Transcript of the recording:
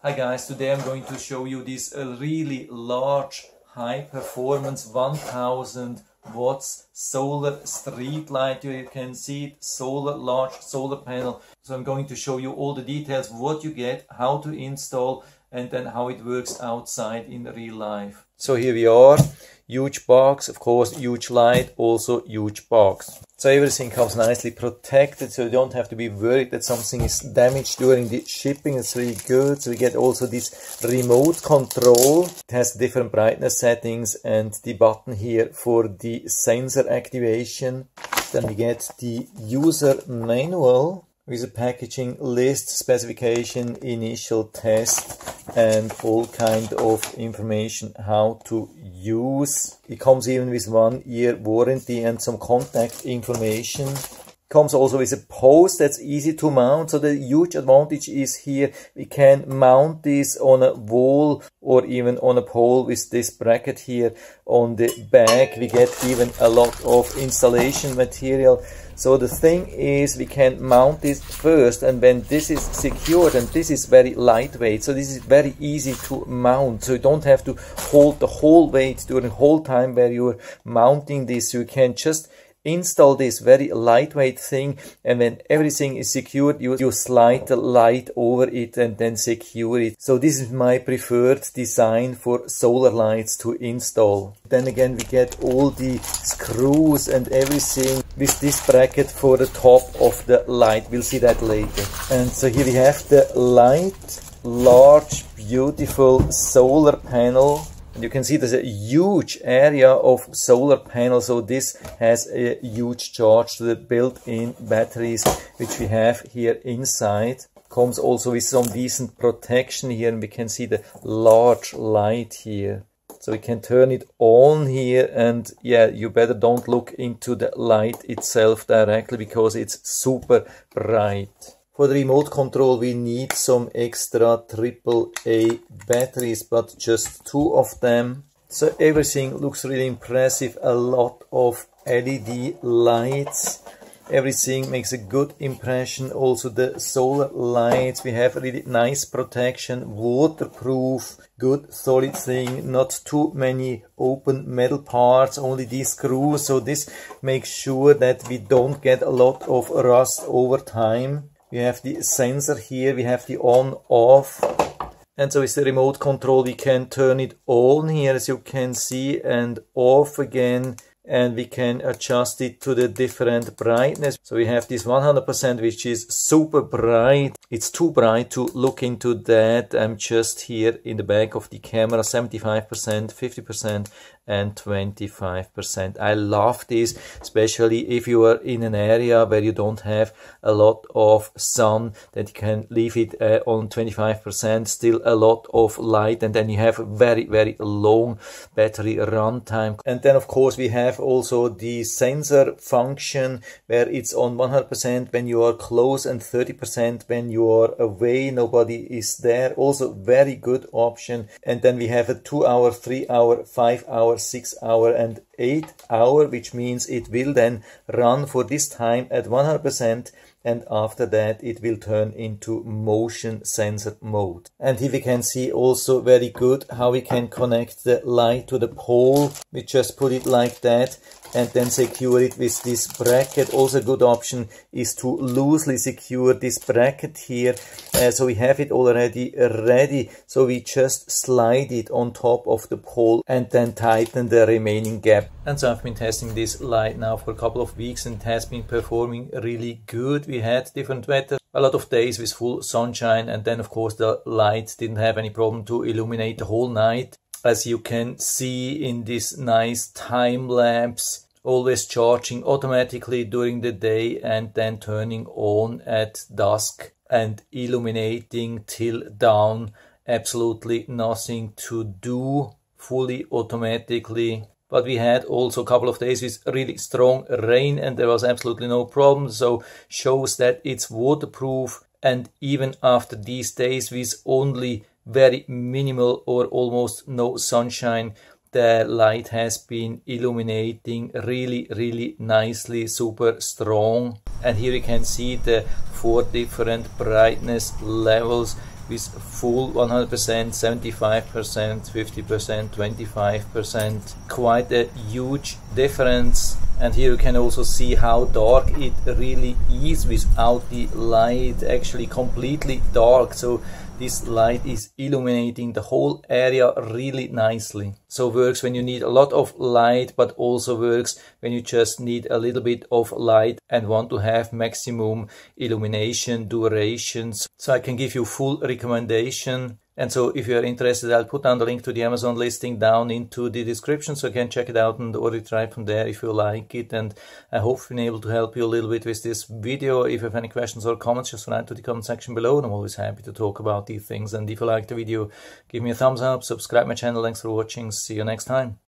Hi guys, today I'm going to show you this really large high performance 1000 watts solar street light. You can see it, large solar panel. So I'm going to show you all the details, what you get, how to install, and then how it works outside in real life. So here we are, huge box, of course, huge light, also huge box. So everything comes nicely protected, so you don't have to be worried that something is damaged during the shipping. It's really good. So we get also this remote control. It has different brightness settings and the button here for the sensor activation. Then we get the user manual with a packaging list, specification, initial test, and all kind of information how to use. It comes even with 1 year warranty and some contact information. Comes also with a post that's easy to mount. So the huge advantage is here we can mount this on a wall or even on a pole with this bracket here on the back. We get even a lot of installation material. So the thing is we can mount this first, and when this is secured, and this is very lightweight, so this is very easy to mount. So you don't have to hold the whole weight during the whole time where you're mounting this. You can just install this very lightweight thing, and when everything is secured, you slide the light over it and then secure it. So this is my preferred design for solar lights to install. Then again, we get all the screws and everything with this bracket for the top of the light. We'll see that later. And so here we have the light, large, beautiful solar panel. And you can see there's a huge area of solar panel, so this has a huge charge to the built-in batteries which we have here inside. Comes also with some decent protection here, and we can see the large light here. So we can turn it on here, and yeah, you better don't look into the light itself directly because it's super bright. For the remote control we need some extra AAA batteries, but just 2 of them. So everything looks really impressive, a lot of LED lights. Everything makes a good impression. Also the solar lights, we have really nice protection, waterproof, good solid thing, not too many open metal parts, only these screws. So this makes sure that we don't get a lot of rust over time. We have the sensor here, we have the on off, and so with the remote control we can turn it on here, as you can see, and off again, and we can adjust it to the different brightness. So we have this 100%, which is super bright. It's too bright to look into that. I'm just here in the back of the camera, 75%, 50%, and 25%. I love this, especially if you are in an area where you don't have a lot of sun, that you can leave it on 25%, still a lot of light, and then you have a very, very long battery run time. And then of course we have also the sensor function where it's on 100% when you are close and 30% when you are away, nobody is there. Also very good option. And then we have a 2 hour, 3 hour, 5 hour, 6 hour and 8 hour, which means it will then run for this time at 100%, and after that it will turn into motion sensor mode. And here we can see also very good how we can connect the light to the pole. We just put it like that and then secure it with this bracket. Also a good option is to loosely secure this bracket here. So we have it already ready. So we just slide it on top of the pole and then tighten the remaining gap. And so I've been testing this light now for a couple of weeks and it has been performing really good. We had different weather, a lot of days with full sunshine, and then of course the light didn't have any problem to illuminate the whole night. As you can see in this nice time lapse, always charging automatically during the day and then turning on at dusk and illuminating till dawn. Absolutely nothing to do, fully automatically. But we had also a couple of days with really strong rain and there was absolutely no problem. So shows that it's waterproof, and even after these days with only very minimal or almost no sunshine, the light has been illuminating really nicely, super strong. And here you can see the 4 different brightness levels with full 100%, 75%, 50%, 25%. Quite a huge difference. And here you can also see how dark it really is without the light, actually completely dark. So this light is illuminating the whole area really nicely. So works when you need a lot of light, but also works when you just need a little bit of light and want to have maximum illumination durations. So I can give you full recommendation. And so if you are interested, I'll put down the link to the Amazon listing down into the description, so you can check it out and order it right from there if you like it. And I hope I've been able to help you a little bit with this video. If you have any questions or comments, just write to the comment section below, and I'm always happy to talk about these things. And if you liked the video, give me a thumbs up, subscribe my channel. Thanks for watching. See you next time.